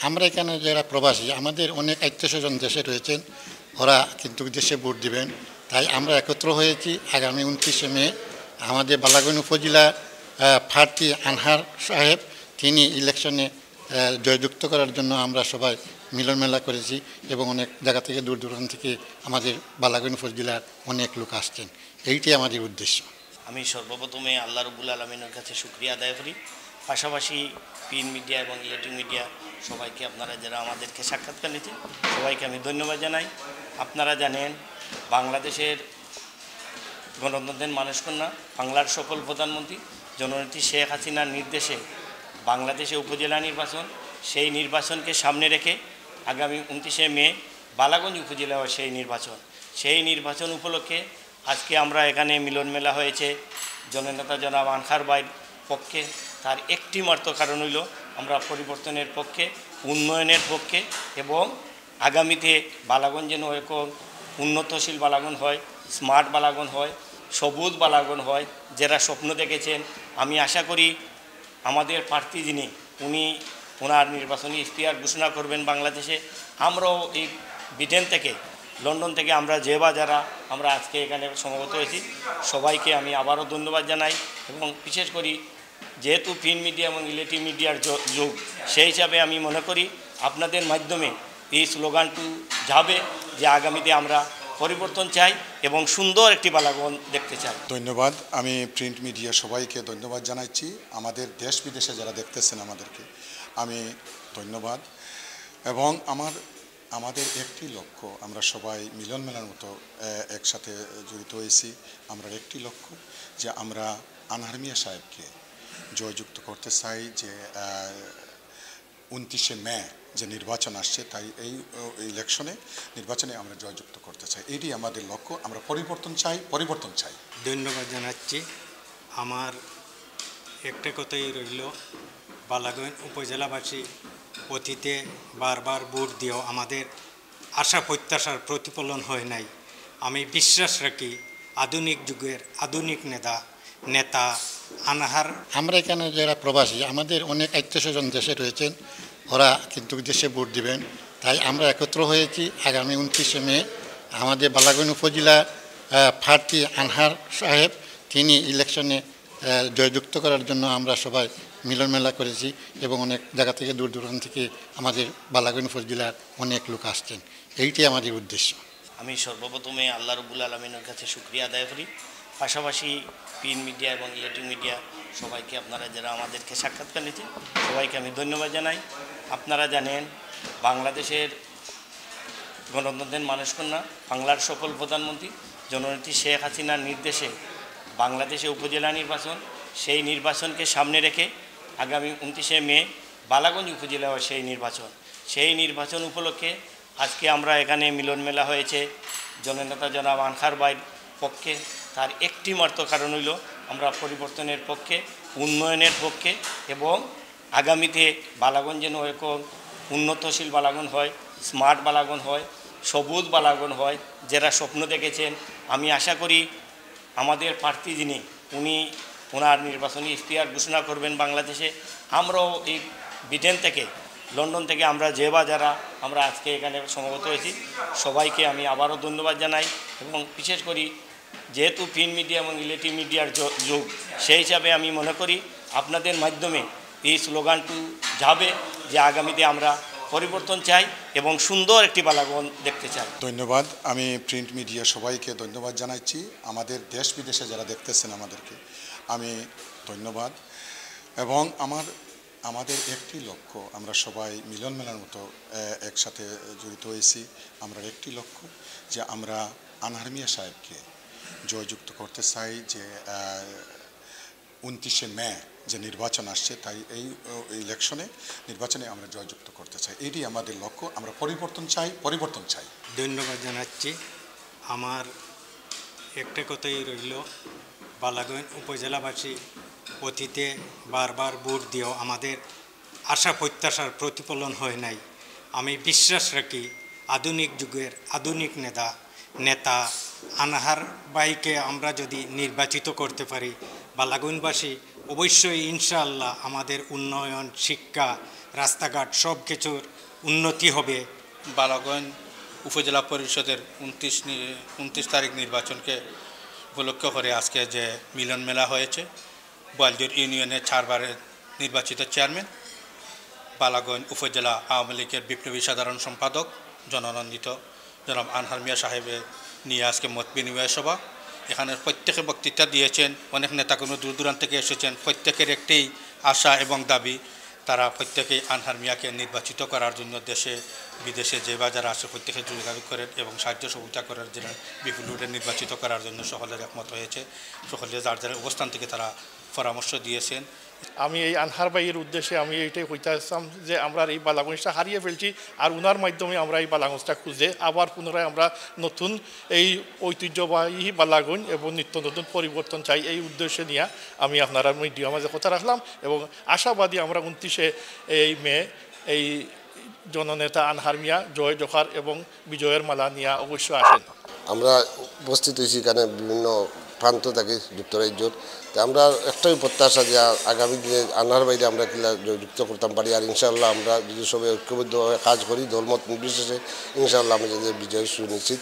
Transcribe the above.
আমরা এখানে যারা প্রবাসী আমাদের অনেক আত্মীয়স্বজন দেশে রয়েছেন, ওরা কিন্তু দেশে ভোট দিবেন। তাই আমরা একত্র হয়েছি আগামী 29শে মে আমাদের বালাগঞ্জ উপজেলার প্রার্থী আনহার সাহেব তিনি ইলেকশনে জয়যুক্ত করার জন্য আমরা সবাই মিলন মেলা করেছি এবং অনেক জায়গা থেকে দূর দূরান্ত থেকে আমাদের বালাগঞ্জ উপজেলার অনেক লোক আসছেন। এইটাই আমাদের উদ্দেশ্য। আমি সর্বপ্রথমে আল্লাহ রব্বুল আলমিনের কাছে শুকরিয়া আদায় করি, পাশাপাশি প্রিন্ট মিডিয়া এবং ইলেকট্রনিক মিডিয়া সবাইকে, আপনারা যারা আমাদেরকে সাক্ষাৎকার নিয়েছেন সবাইকে আমি ধন্যবাদ জানাই। আপনারা জানেন বাংলাদেশের গণতন্ত্রের মানুষকন্যা, বাংলার সফল প্রধানমন্ত্রী জননেত্রী শেখ হাসিনার নির্দেশে বাংলাদেশে উপজেলা নির্বাচন, সেই নির্বাচনকে সামনে রেখে আগামী 29শে মে বালাগঞ্জ উপজেলাও সেই নির্বাচন উপলক্ষে আজকে আমরা এখানে মিলন মেলা হয়েছে জননেতা জনাব আনহার ভাইয়ের পক্ষে। তার একটি মাত্র কারণ হইল আমরা পরিবর্তনের পক্ষে, উন্নয়নের পক্ষে এবং আগামীতে বালাগঞ্জ যেন এরকম উন্নতশীল বালাগঞ্জ হয়, স্মার্ট বালাগঞ্জ হয়, সবুজ বালাগঞ্জ হয়, যারা স্বপ্ন দেখেছেন। আমি আশা করি আমাদের প্রার্থী যিনি ওনার নির্বাচনী ইশতেহার ঘোষণা করবেন বাংলাদেশে। আমরাও এই ব্রিটেন থেকে, লন্ডন থেকে আমরা যারা আমরা আজকে এখানে সমবেত হয়েছি সবাইকে আমি আবারও ধন্যবাদ জানাই এবং বিশেষ করি যেহেতু প্রিন্ট মিডিয়া এবং ইলেকট্রনিক মিডিয়ার যুগ, সেই হিসাবে আমি মনে করি আপনাদের মাধ্যমে এই স্লোগানটি যাবে যে আগামীতে আমরা পরিবর্তন চাই এবং সুন্দর একটি বালাগঞ্জ দেখতে চাই। ধন্যবাদ। আমি প্রিন্ট মিডিয়া সবাইকে ধন্যবাদ জানাচ্ছি। আমাদের দেশ বিদেশে যারা দেখতেছেন আমাদেরকে আমি ধন্যবাদ। এবং আমাদের একটি লক্ষ্য, আমরা সবাই মিলন মেলার মতো একসাথে জড়িত হয়েছি। আমরা একটি লক্ষ্য যে আমরা আনহার মিয়া সাহেবকে জয়যুক্ত করতে চাই, যে 29শে মে যে নির্বাচন আসছে তাই এই নির্বাচনে আমরা জয়যুক্ত করতে চাই। এটি আমাদের লক্ষ্য। আমরা পরিবর্তন চাই। ধন্যবাদ জানাচ্ছি। আমার একটা কথাই রইল, বালাগঞ্জ উপজেলাবাসী অতীতে বারবার ভোট দিয়েও আমাদের আশা প্রত্যাশার প্রতিফলন হয় নাই। আমি বিশ্বাস রাখি আধুনিক যুগের আধুনিক নেতা আনহার। আমরা এখানে যারা প্রবাসী আমাদের অনেক আত্মীয়স্বজন দেশে রয়েছেন, ওরা কিন্তু দেশে ভোট দিবেন। তাই আমরা একত্র হয়েছি আগামী 29শে মে আমাদের বালাগঞ্জ উপজেলার প্রার্থী আনহার সাহেব তিনি ইলেকশনে জয়যুক্ত করার জন্য আমরা সবাই মিলন মেলা করেছি এবং অনেক জায়গা থেকে দূর দূরান্ত থেকে আমাদের বালাগঞ্জ উপজেলার অনেক লোক আসছেন। এইটাই আমাদের উদ্দেশ্য। আমি সর্বপ্রথমে আল্লাহ রব্বুল আলমিনের কাছে শুকরিয়া আদায় করি, পাশাপাশি প্রিন্ট মিডিয়া এবং ইলেকট্রনিক মিডিয়া সবাইকে, আপনারা যারা আমাদেরকে সাক্ষাৎকার নিয়েছেন সবাইকে আমি ধন্যবাদ জানাই। আপনারা জানেন বাংলাদেশের গণতন্ত্রের মানুষকন্যা, বাংলার সফল প্রধানমন্ত্রী জননেত্রী শেখ হাসিনার নির্দেশে বাংলাদেশে উপজেলা নির্বাচন, সেই নির্বাচনকে সামনে রেখে আগামী 29শে মে বালাগঞ্জ উপজেলাও সেই নির্বাচন উপলক্ষে আজকে আমরা এখানে মিলন মেলা হয়েছে জননেতা জনাব আনহার ভাইয়ের পক্ষে। তার একটি মাত্র কারণ হইল আমরা পরিবর্তনের পক্ষে, উন্নয়নের পক্ষে এবং আগামীতে বালাগঞ্জ যেন এরকম উন্নতশীল বালাগঞ্জ হয়, স্মার্ট বালাগঞ্জ হয়, সবুজ বালাগঞ্জ হয়, যারা স্বপ্ন দেখেছেন। আমি আশা করি আমাদের প্রার্থী যিনি ওনার নির্বাচনী ইশতেহার ঘোষণা করবেন বাংলাদেশে। আমরাও এই ব্রিটেন থেকে, লন্ডন থেকে আমরা যারা আমরা আজকে এখানে সমবেত হয়েছি সবাইকে আমি আবারও ধন্যবাদ জানাই এবং বিশেষ করি যেহেতু প্রিন্ট মিডিয়া এবং ইলেকট্রনিক মিডিয়ার যুগ, সেই হিসাবে আমি মনে করি আপনাদের মাধ্যমে এই স্লোগানটি যাবে যে আগামীতে আমরা পরিবর্তন চাই এবং সুন্দর একটি বালাগঞ্জ দেখতে চাই। ধন্যবাদ। আমি প্রিন্ট মিডিয়া সবাইকে ধন্যবাদ জানাচ্ছি। আমাদের দেশ বিদেশে যারা দেখতেছেন আমাদেরকে আমি ধন্যবাদ। এবং আমাদের একটি লক্ষ্য, আমরা সবাই মিলন মেলার মতো একসাথে জড়িত হয়েছি। আমরা একটি লক্ষ্য যে আমরা আনহার মিয়া সাহেবকে জয়যুক্ত করতে চাই, যে 29শে মে যে নির্বাচন আসছে তাই এই নির্বাচনে আমরা জয়যুক্ত করতে চাই। এটি আমাদের লক্ষ্য। আমরা পরিবর্তন চাই। ধন্যবাদ জানাচ্ছি। আমার একটা কথাই রইল, বালাগঞ্জ উপজেলাবাসী অতীতে বারবার ভোট দিয়েও আমাদের আশা প্রত্যাশার প্রতিফলন হয় নাই। আমি বিশ্বাস রাখি আধুনিক যুগের আধুনিক নেতা আনহার ভাইকে আমরা যদি নির্বাচিত করতে পারি, বালাগঞ্জবাসী অবশ্যই ইনশাআল্লাহ আমাদের উন্নয়ন, শিক্ষা, রাস্তাঘাট সব কিছুর উন্নতি হবে। বালাগঞ্জ উপজেলা পরিষদের 29 তারিখ নির্বাচনকে উপলক্ষ করে আজকে যে মিলন মেলা হয়েছে, বোয়ালজোর ইউনিয়নের 4 বারের নির্বাচিত চেয়ারম্যান, বালাগঞ্জ উপজেলা আওয়ামী লীগের বিপ্লবী সাধারণ সম্পাদক জননন্দিত জনাব আনহার মিয়া সাহেবের নিয়ে আজকে মত বিনিময় সভা। এখানে প্রত্যেকে বক্তৃতা দিয়েছেন, অনেক নেতাকর্মী দূর দূরান্ত থেকে এসেছেন। প্রত্যেকের একটি আশা এবং দাবি, তারা প্রত্যেকেই আনহার মিয়াকে নির্বাচিত করার জন্য দেশে বিদেশে যে বাজার আসে প্রত্যেকে যোগাযোগ করেন এবং সাহায্য সহযোগিতা করার জন্য বিপুলভাবে নির্বাচিত করার জন্য সকলের একমত হয়েছে। সকলে যার যার অবস্থান থেকে তারা পরামর্শ দিয়েছেন। আমি এই আনহার ভাইয়ের উদ্দেশ্যে আমি এইটাই কইতে আসলাম যে আমরা এই বালাগঞ্জটা হারিয়ে ফেলছি, আর উনার মাধ্যমে আমরা এই বালাগঞ্জটা খুঁজে আবার পুনরায় আমরা নতুন এই ঐতিহ্যবাহী বালাগঞ্জ এবং নিত্য নতুন পরিবর্তন চাই, এই উদ্দেশ্যে নিয়ে আমি আপনারা মিডিয়া মাঝে কথা রাখলাম এবং আশাবাদী আমরা 29শে মে এই জননেতা আনহার মিয়া জয় জোহার এবং বিজয়ের মালা নিয়ে অবশ্যই আসেন। আমরা উপস্থিত হয়েছি এখানে বিভিন্ন প্রান্ত থেকে যুক্তরাজ্যর, তো আমরা একটাই প্রত্যাশা যে আগামী দিনে আনহার বাইরে আমরা কিলা যুক্ত করতাম পারি। আর ইনশাআল্লাহ আমরা যদি সবাই ঐক্যবদ্ধভাবে কাজ করি দলমত নির্বিশেষে, ইনশাআল্লাহ আমাদের বিজয় সুনিশ্চিত।